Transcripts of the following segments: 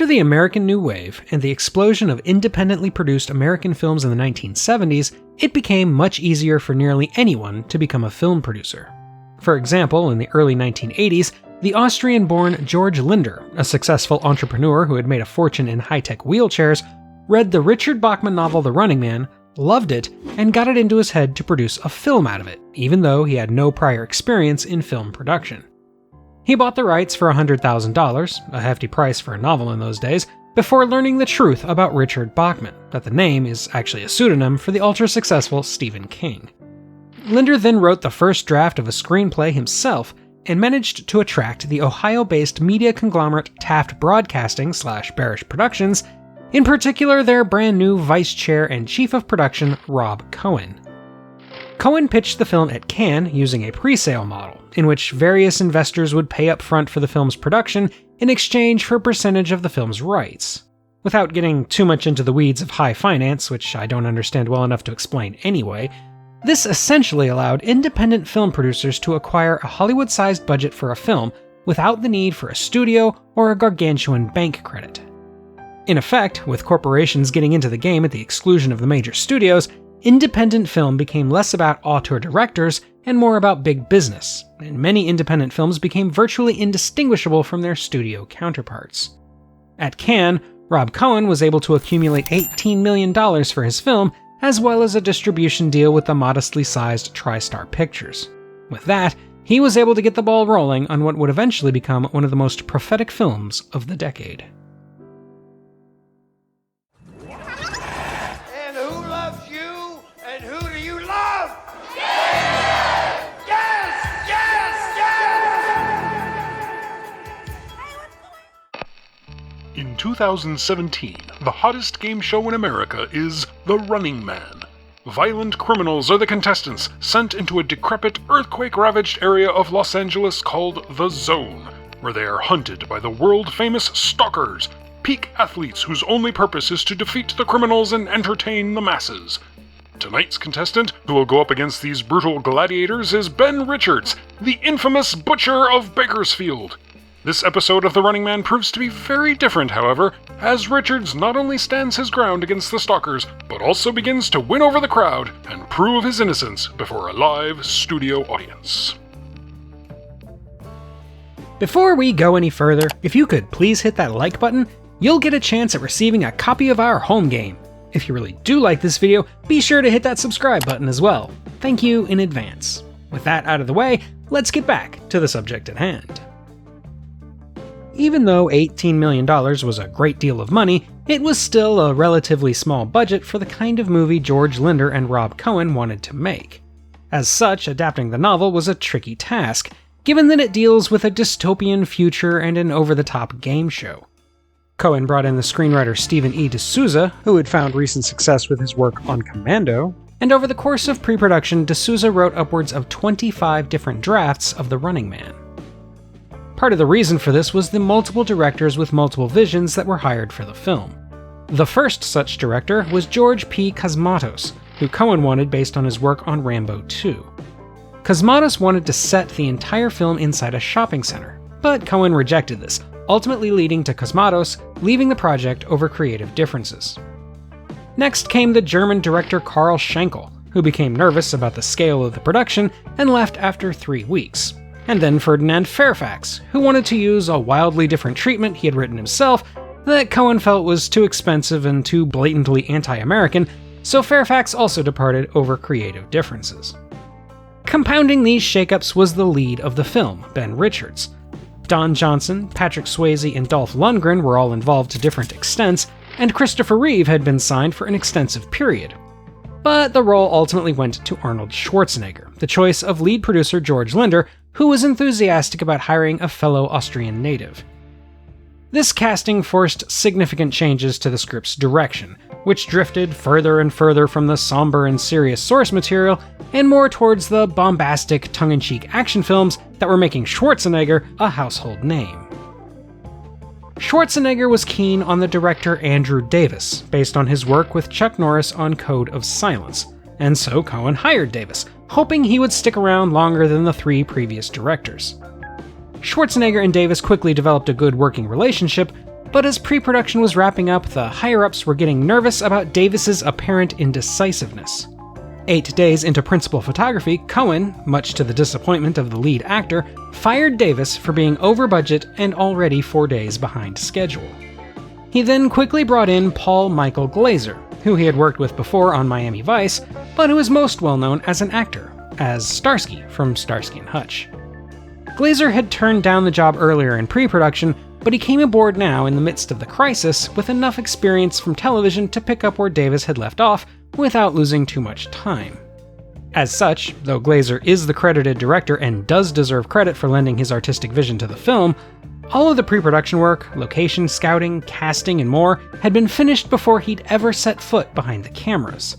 After the American New Wave and the explosion of independently produced American films in the 1970s, it became much easier for nearly anyone to become a film producer. For example, in the early 1980s, the Austrian-born George Linder, a successful entrepreneur who had made a fortune in high-tech wheelchairs, read the Richard Bachman novel The Running Man, loved it, and got it into his head to produce a film out of it, even though he had no prior experience in film production. He bought the rights for $100,000, a hefty price for a novel in those days, before learning the truth about Richard Bachman, that the name is actually a pseudonym for the ultra-successful Stephen King. Linder then wrote the first draft of a screenplay himself, and managed to attract the Ohio-based media conglomerate Taft Broadcasting / Barish Productions, in particular their brand new vice chair and chief of production, Rob Cohen. Cohen pitched the film at Cannes using a pre-sale model, in which various investors would pay up front for the film's production in exchange for a percentage of the film's rights. Without getting too much into the weeds of high finance, which I don't understand well enough to explain anyway, this essentially allowed independent film producers to acquire a Hollywood-sized budget for a film without the need for a studio or a gargantuan bank credit. In effect, with corporations getting into the game at the exclusion of the major studios, independent film became less about auteur directors and more about big business, and many independent films became virtually indistinguishable from their studio counterparts. At Cannes, Rob Cohen was able to accumulate $18 million for his film, as well as a distribution deal with the modestly sized TriStar Pictures. With that, he was able to get the ball rolling on what would eventually become one of the most prophetic films of the decade. And who loves you? And who do you love? Yes! Yes! Yes! In 2017, the hottest game show in America is The Running Man. Violent criminals are the contestants sent into a decrepit, earthquake-ravaged area of Los Angeles called The Zone, where they are hunted by the world-famous stalkers, peak athletes whose only purpose is to defeat the criminals and entertain the masses. Tonight's contestant, who will go up against these brutal gladiators, is Ben Richards, the infamous Butcher of Bakersfield. This episode of The Running Man proves to be very different, however, as Richards not only stands his ground against the stalkers, but also begins to win over the crowd and prove his innocence before a live studio audience. Before we go any further, if you could please hit that like button, you'll get a chance at receiving a copy of our home game. If you really do like this video, be sure to hit that subscribe button as well. Thank you in advance. With that out of the way, let's get back to the subject at hand. Even though $18 million was a great deal of money, it was still a relatively small budget for the kind of movie George Linder and Rob Cohen wanted to make. As such, adapting the novel was a tricky task, given that it deals with a dystopian future and an over-the-top game show. Cohen brought in the screenwriter Stephen E. D'Souza, who had found recent success with his work on Commando, and over the course of pre-production, D'Souza wrote upwards of 25 different drafts of The Running Man. Part of the reason for this was the multiple directors with multiple visions that were hired for the film. The first such director was George P. Cosmatos, who Cohen wanted based on his work on Rambo 2. Cosmatos wanted to set the entire film inside a shopping center, but Cohen rejected this, ultimately leading to Cosmatos leaving the project over creative differences. Next came the German director Karl Schenkel, who became nervous about the scale of the production and left after 3 weeks. And then Ferdinand Fairfax, who wanted to use a wildly different treatment he had written himself that Cohen felt was too expensive and too blatantly anti-American, so Fairfax also departed over creative differences. Compounding these shakeups was the lead of the film, Ben Richards. Don Johnson, Patrick Swayze, and Dolph Lundgren were all involved to different extents, and Christopher Reeve had been signed for an extensive period. But the role ultimately went to Arnold Schwarzenegger, the choice of lead producer George Linder, who was enthusiastic about hiring a fellow Austrian native. This casting forced significant changes to the script's direction, which drifted further and further from the somber and serious source material and more towards the bombastic, tongue-in-cheek action films that were making Schwarzenegger a household name. Schwarzenegger was keen on the director Andrew Davis, based on his work with Chuck Norris on Code of Silence, and so Cohen hired Davis, hoping he would stick around longer than the 3 previous directors. Schwarzenegger and Davis quickly developed a good working relationship, but as pre-production was wrapping up, the higher-ups were getting nervous about Davis's apparent indecisiveness. 8 days into principal photography, Cohen, much to the disappointment of the lead actor, fired Davis for being over budget and already 4 days behind schedule. He then quickly brought in Paul Michael Glaser, who he had worked with before on Miami Vice, but who is most well known as an actor, as Starsky from Starsky and Hutch. Glaser had turned down the job earlier in pre-production, but he came aboard now in the midst of the crisis with enough experience from television to pick up where Davis had left off without losing too much time. As such, though Glaser is the credited director and does deserve credit for lending his artistic vision to the film, all of the pre-production work, location scouting, casting, and more had been finished before he'd ever set foot behind the cameras.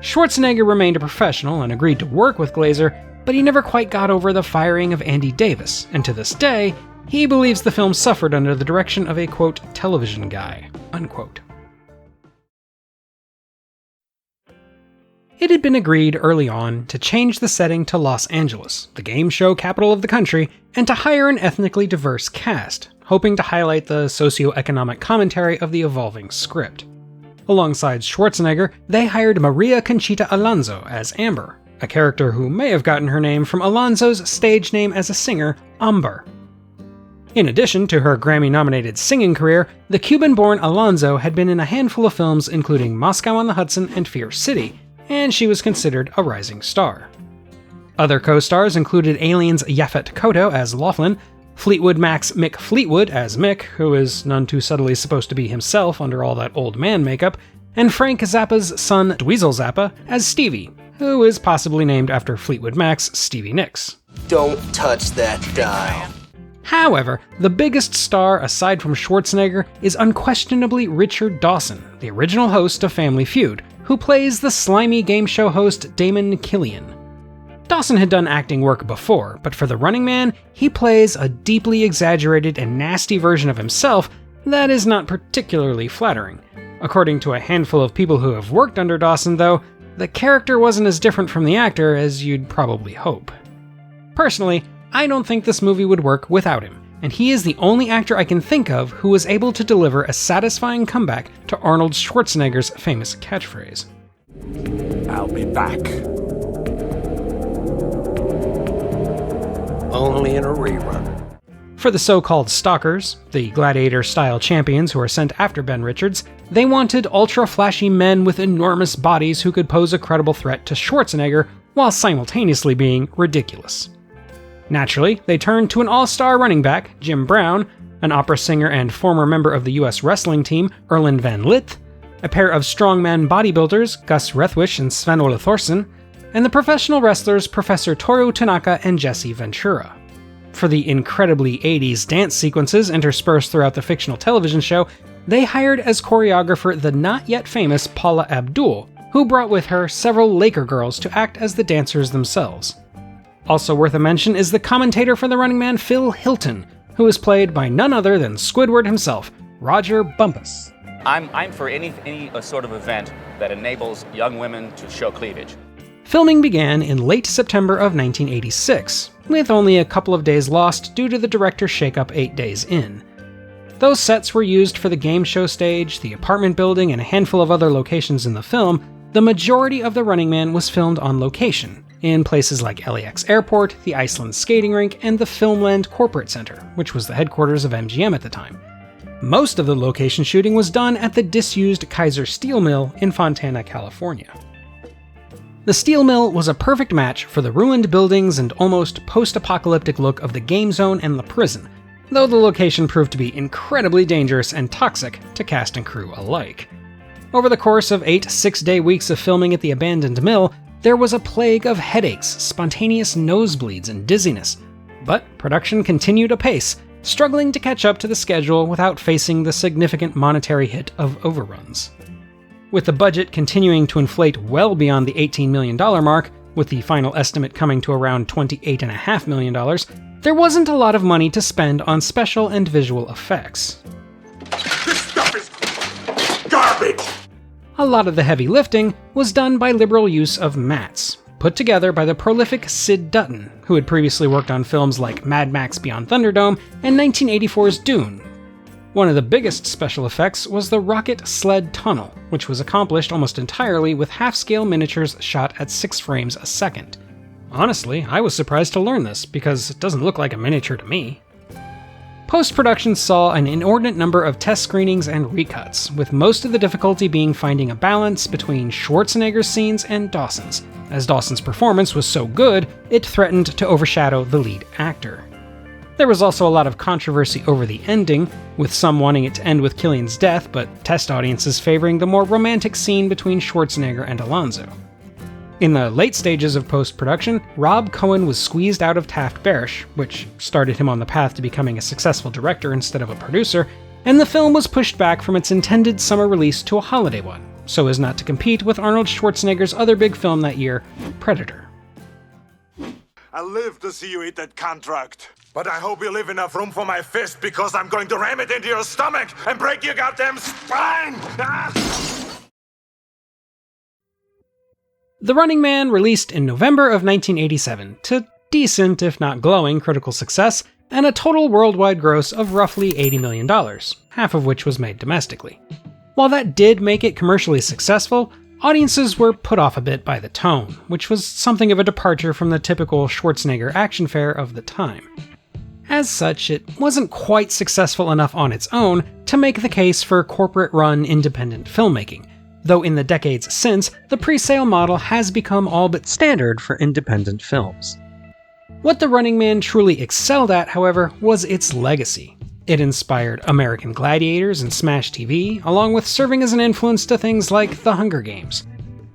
Schwarzenegger remained a professional and agreed to work with Glaser, but he never quite got over the firing of Andy Davis, and to this day, he believes the film suffered under the direction of a, quote, television guy, unquote. It had been agreed early on to change the setting to Los Angeles, the game show capital of the country, and to hire an ethnically diverse cast, hoping to highlight the socioeconomic commentary of the evolving script. Alongside Schwarzenegger, they hired Maria Conchita Alonso as Amber, a character who may have gotten her name from Alonso's stage name as a singer, Amber. In addition to her Grammy-nominated singing career, the Cuban-born Alonso had been in a handful of films including Moscow on the Hudson and Fear City, and she was considered a rising star. Other co-stars included Aliens' Yaphet Kotto as Laughlin, Fleetwood Mac's Mick Fleetwood as Mick, who is none too subtly supposed to be himself under all that old man makeup, and Frank Zappa's son Dweezil Zappa as Stevie, who is possibly named after Fleetwood Mac's Stevie Nicks. Don't touch that dial. However, the biggest star aside from Schwarzenegger is unquestionably Richard Dawson, the original host of Family Feud, who plays the slimy game show host Damon Killian. Dawson had done acting work before, but for The Running Man, he plays a deeply exaggerated and nasty version of himself that is not particularly flattering. According to a handful of people who have worked under Dawson, though, the character wasn't as different from the actor as you'd probably hope. Personally, I don't think this movie would work without him, and he is the only actor I can think of who was able to deliver a satisfying comeback to Arnold Schwarzenegger's famous catchphrase. I'll be back. Only in a rerun. For the so-called stalkers, the gladiator-style champions who are sent after Ben Richards, they wanted ultra-flashy men with enormous bodies who could pose a credible threat to Schwarzenegger while simultaneously being ridiculous. Naturally, they turned to an all-star running back, Jim Brown, an opera singer and former member of the US wrestling team, Erland Van Lith, a pair of strongman bodybuilders, Gus Rethwish and Sven Ole Thorsen, and the professional wrestlers Professor Toru Tanaka and Jesse Ventura. For the incredibly 80s dance sequences interspersed throughout the fictional television show, they hired as choreographer the not-yet-famous Paula Abdul, who brought with her several Laker girls to act as the dancers themselves. Also worth a mention is the commentator for The Running Man, Phil Hilton, who is played by none other than Squidward himself, Roger Bumpus. I'm for any sort of event that enables young women to show cleavage. Filming began in late September of 1986, with only a couple of days lost due to the director's shakeup 8 days in. Those sets were used for the game show stage, the apartment building, and a handful of other locations in the film. The majority of The Running Man was filmed on location, in places like LAX Airport, the Iceland Skating Rink, and the Filmland Corporate Center, which was the headquarters of MGM at the time. Most of the location shooting was done at the disused Kaiser Steel Mill in Fontana, California. The steel mill was a perfect match for the ruined buildings and almost post-apocalyptic look of the game zone and the prison, though the location proved to be incredibly dangerous and toxic to cast and crew alike. Over the course of 8 six-day weeks of filming at the abandoned mill, there was a plague of headaches, spontaneous nosebleeds, and dizziness, but production continued apace, struggling to catch up to the schedule without facing the significant monetary hit of overruns. With the budget continuing to inflate well beyond the $18 million mark, with the final estimate coming to around $28.5 million, there wasn't a lot of money to spend on special and visual effects. This stuff is garbage! A lot of the heavy lifting was done by liberal use of mats, put together by the prolific Sid Dutton, who had previously worked on films like Mad Max Beyond Thunderdome and 1984's Dune. One of the biggest special effects was the rocket sled tunnel, which was accomplished almost entirely with half-scale miniatures shot at 6 frames a second. Honestly, I was surprised to learn this, because it doesn't look like a miniature to me. Post-production saw an inordinate number of test screenings and recuts, with most of the difficulty being finding a balance between Schwarzenegger's scenes and Dawson's, as Dawson's performance was so good, it threatened to overshadow the lead actor. There was also a lot of controversy over the ending, with some wanting it to end with Killian's death, but test audiences favoring the more romantic scene between Schwarzenegger and Alonzo. In the late stages of post-production, Rob Cohen was squeezed out of Taft-Berish, which started him on the path to becoming a successful director instead of a producer, and the film was pushed back from its intended summer release to a holiday one, so as not to compete with Arnold Schwarzenegger's other big film that year, Predator. I live to see you eat that contract. But I hope you leave enough room for my fist, because I'm going to ram it into your stomach and break your goddamn spine! The Running Man released in November of 1987 to decent, if not glowing, critical success, and a total worldwide gross of roughly $80 million, half of which was made domestically. While that did make it commercially successful, audiences were put off a bit by the tone, which was something of a departure from the typical Schwarzenegger action fare of the time. As such, it wasn't quite successful enough on its own to make the case for corporate-run independent filmmaking, though in the decades since, the pre-sale model has become all but standard for independent films. What The Running Man truly excelled at, however, was its legacy. It inspired American Gladiators and Smash TV, along with serving as an influence to things like The Hunger Games.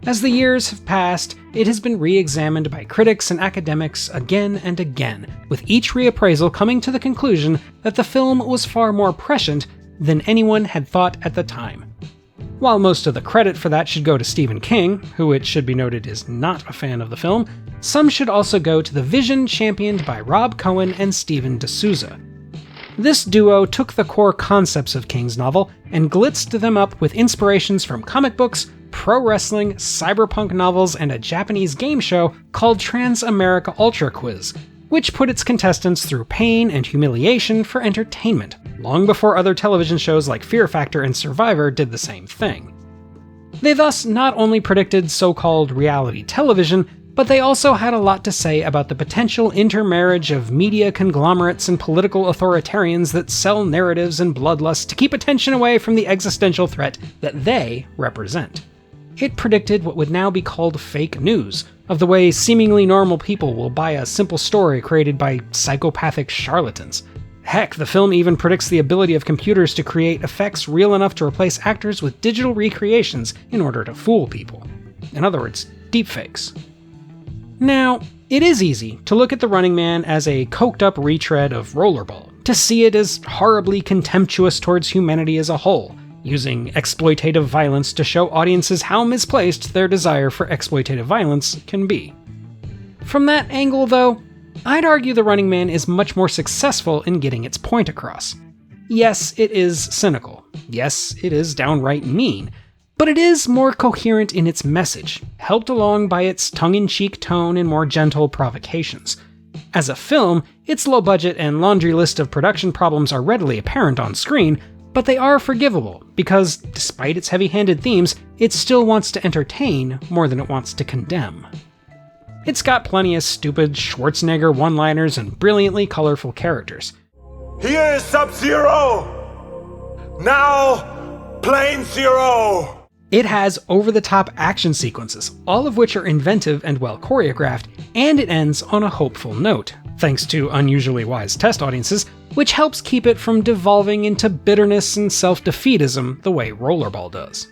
As the years have passed, it has been re-examined by critics and academics again and again, with each reappraisal coming to the conclusion that the film was far more prescient than anyone had thought at the time. While most of the credit for that should go to Stephen King, who it should be noted is not a fan of the film, some should also go to the vision championed by Rob Cohen and Steven D'Souza. This duo took the core concepts of King's novel and glitzed them up with inspirations from comic books, pro wrestling, cyberpunk novels, and a Japanese game show called Trans-America Ultra Quiz, which put its contestants through pain and humiliation for entertainment, long before other television shows like Fear Factor and Survivor did the same thing. They thus not only predicted so-called reality television, but they also had a lot to say about the potential intermarriage of media conglomerates and political authoritarians that sell narratives and bloodlust to keep attention away from the existential threat that they represent. It predicted what would now be called fake news, of the way seemingly normal people will buy a simple story created by psychopathic charlatans. Heck, the film even predicts the ability of computers to create effects real enough to replace actors with digital recreations in order to fool people. In other words, deepfakes. Now, it is easy to look at The Running Man as a coked-up retread of Rollerball, to see it as horribly contemptuous towards humanity as a whole, using exploitative violence to show audiences how misplaced their desire for exploitative violence can be. From that angle, though, I'd argue The Running Man is much more successful in getting its point across. Yes, it is cynical. Yes, it is downright mean. But it is more coherent in its message, helped along by its tongue-in-cheek tone and more gentle provocations. As a film, its low budget and laundry list of production problems are readily apparent on screen, but they are forgivable, because despite its heavy-handed themes, it still wants to entertain more than it wants to condemn. It's got plenty of stupid Schwarzenegger one-liners and brilliantly colorful characters. Here is Sub-Zero! Now, Plane Zero! It has over-the-top action sequences, all of which are inventive and well choreographed, and it ends on a hopeful note, thanks to unusually wise test audiences, which helps keep it from devolving into bitterness and self-defeatism the way Rollerball does.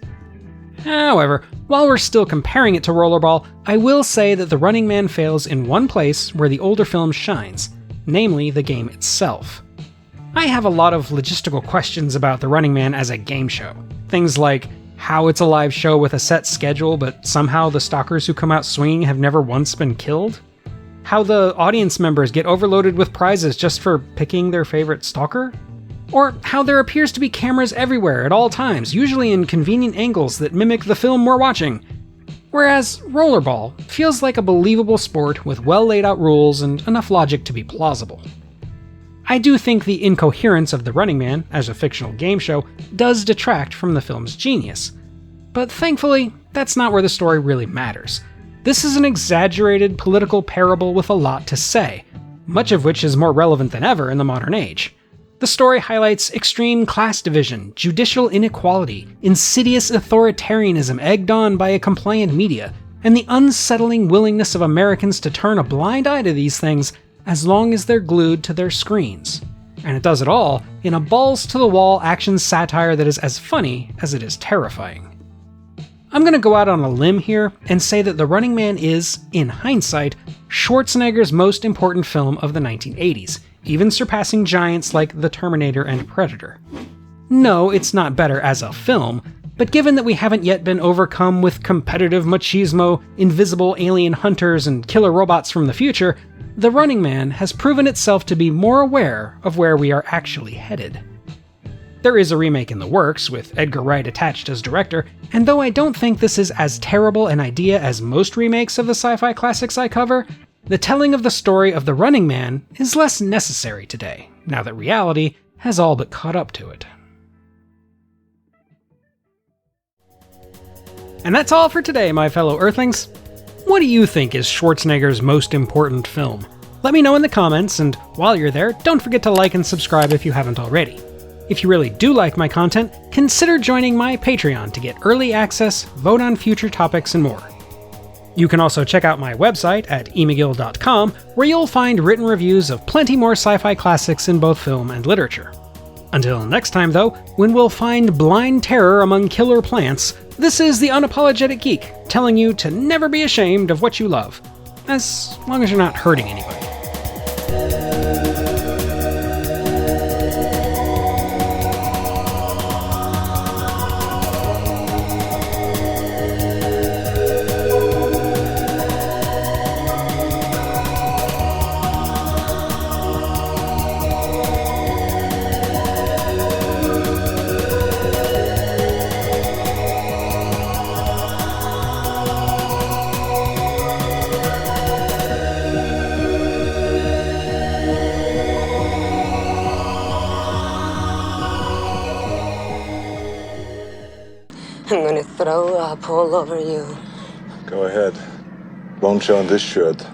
However, while we're still comparing it to Rollerball, I will say that The Running Man fails in one place where the older film shines, namely the game itself. I have a lot of logistical questions about The Running Man as a game show. Things like how it's a live show with a set schedule, but somehow the stalkers who come out swinging have never once been killed? How the audience members get overloaded with prizes just for picking their favorite stalker? Or how there appears to be cameras everywhere at all times, usually in convenient angles that mimic the film we're watching. Whereas Rollerball feels like a believable sport with well laid out rules and enough logic to be plausible. I do think the incoherence of The Running Man, as a fictional game show, does detract from the film's genius. But thankfully, that's not where the story really matters. This is an exaggerated political parable with a lot to say, much of which is more relevant than ever in the modern age. The story highlights extreme class division, judicial inequality, insidious authoritarianism egged on by a compliant media, and the unsettling willingness of Americans to turn a blind eye to these things as long as they're glued to their screens. And it does it all in a balls-to-the-wall action satire that is as funny as it is terrifying. I'm gonna go out on a limb here and say that The Running Man is, in hindsight, Schwarzenegger's most important film of the 1980s, even surpassing giants like The Terminator and Predator. No, it's not better as a film, but given that we haven't yet been overcome with competitive machismo, invisible alien hunters, and killer robots from the future, The Running Man has proven itself to be more aware of where we are actually headed. There is a remake in the works, with Edgar Wright attached as director, and though I don't think this is as terrible an idea as most remakes of the sci-fi classics I cover, the telling of the story of The Running Man is less necessary today, now that reality has all but caught up to it. And that's all for today, my fellow Earthlings. What do you think is Schwarzenegger's most important film? Let me know in the comments, and while you're there, don't forget to like and subscribe if you haven't already. If you really do like my content, consider joining my Patreon to get early access, vote on future topics, and more. You can also check out my website at emcgill.com, where you'll find written reviews of plenty more sci-fi classics in both film and literature. Until next time, though, when we'll find blind terror among killer plants, this is the Unapologetic Geek, telling you to never be ashamed of what you love, as long as you're not hurting anybody. I'm gonna throw up all over you. Go ahead. Won't show on this shirt.